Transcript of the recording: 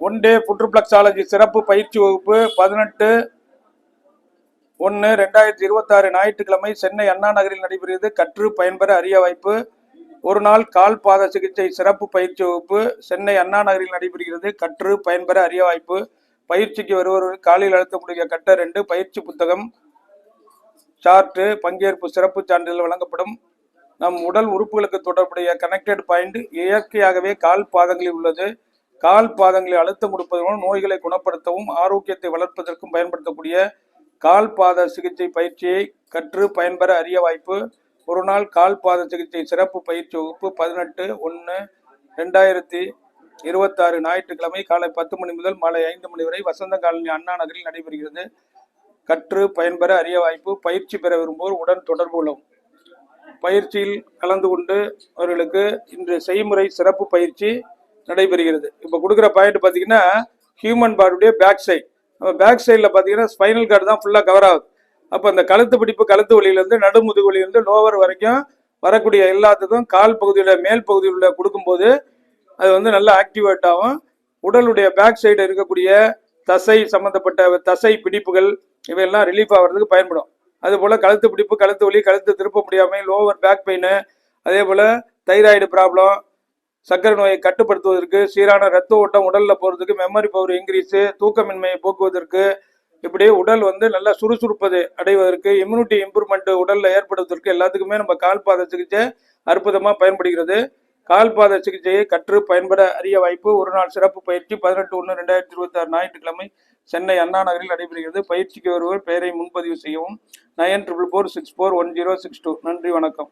One day புற்றுப்ளக்ஸாலஜி சிறப்பு பயிற்சி வகுப்பு 18/1/2026 ஞாயிற்றுக்கிழமை சென்னை அண்ணா நகரில் நடைபெறுகிறது. கற்று பயன்பெற அரிய வாய்ப்பு. ஒரு நாள் கால் பாத சிகிச்சை சிறப்பு பயிற்சி வகுப்பு சென்னை அண்ணா நகரில் நடைபெறுகிறது. கற்று பயன்பெற அரிய வாய்ப்பு. பயிற்சிக்கு வருபவர்கள் காலில் அழுத்தக்கூடிய கட்ட 2 பயிற்சி புத்தகம், சார்ட்டு, பங்கேற்பு சிறப்பு சான்றிதழ் வழங்கப்படும். நம் உடல் உறுப்புகளுக்கு தொடர்புடைய கனெக்டட் பாயிண்ட் இயற்கையாகவே கால் பாதங்களில் உள்ளது. கால் பாதங்களில் அழுத்தம் கொடுப்பதன் மூலம் நோய்களை குணப்படுத்தவும் ஆரோக்கியத்தை வளர்ப்பதற்கும் பயன்படுத்தக்கூடிய கால் பாத சிகிச்சை பயிற்சியை கற்று பயன்பெற அரிய வாய்ப்பு. ஒரு நாள் கால் பாத சிகிச்சை சிறப்பு பயிற்சி வகுப்பு 18/1/2026 ஞாயிற்றுக்கிழமை காலை 10 மணி முதல் மாலை 5 மணி வரை வசந்த காலனி அண்ணா நகரில் நடைபெறுகிறது. கற்று பயன்பெற அரிய வாய்ப்பு. பயிற்சி பெற விரும்புவோர் உடன் தொடர்பு கொள்ளவும். பயிற்சியில் கலந்து கொண்டு அவர்களுக்கு இன்று செய்முறை சிறப்பு பயிற்சி நடைபெறுகிறது. இப்போ கொடுக்குற பாயிண்ட் பார்த்தீங்கன்னா ஹியூமன் பாடியுடைய பேக் சைடு. நம்ம பேக் சைடில் பார்த்தீங்கன்னா ஸ்பைனல் கார்டு தான் ஃபுல்லாக கவர் ஆகுது. அப்போ அந்த கழுத்து பிடிப்பு கழுத்து வலியிலேருந்து நடுமுதுகு வலியிலேருந்து லோவர் வரைக்கும் வரக்கூடிய எல்லாத்துக்கும் கால் பகுதியில் மேல் பகுதியில் உள்ள கொடுக்கும்போது அது வந்து நல்லா ஆக்டிவேட் ஆகும். உடலுடைய பேக் சைடு இருக்கக்கூடிய தசை சம்மந்தப்பட்ட தசை பிடிப்புகள் இவையெல்லாம் ரிலீஃப் ஆகிறதுக்கு பயன்படும். அதுபோல் கழுத்து பிடிப்பு கழுத்து வலி கழுத்து திருப்ப முடியாமல் லோவர் பேக் பெயின், அதே போல் தைராய்டு ப்ராப்ளம், சர்க்கரை நோயை கட்டுப்படுத்துவதற்கு, சீரான ரத்த ஓட்டம் உடலில் போகிறதுக்கு, மெமரி பவர் இன்க்ரீஸு, தூக்கமின்மையை போக்குவதற்கு, இப்படி உடல் வந்து நல்லா சுறுசுறுப்பது அடைவதற்கு, இம்யூனிட்டி இம்ப்ரூவ்மெண்ட் உடலில் ஏற்படுவதற்கு எல்லாத்துக்குமே நம்ம கால்பாத சிகிச்சை அற்புதமாக பயன்படுகிறது. கால்பாத சிகிச்சையை கற்று பயன்பெற அரிய வாய்ப்பு. ஒரு நாள் சிறப்பு பயிற்சி 18/1/2026 ஞாயிற்றுக்கிழமை சென்னை அண்ணா நகரில் நடைபெறுகிறது. பயிற்சிக்கு வருவோர் பெயரை முன்பதிவு செய்யவும். 9444641062. நன்றி, வணக்கம்.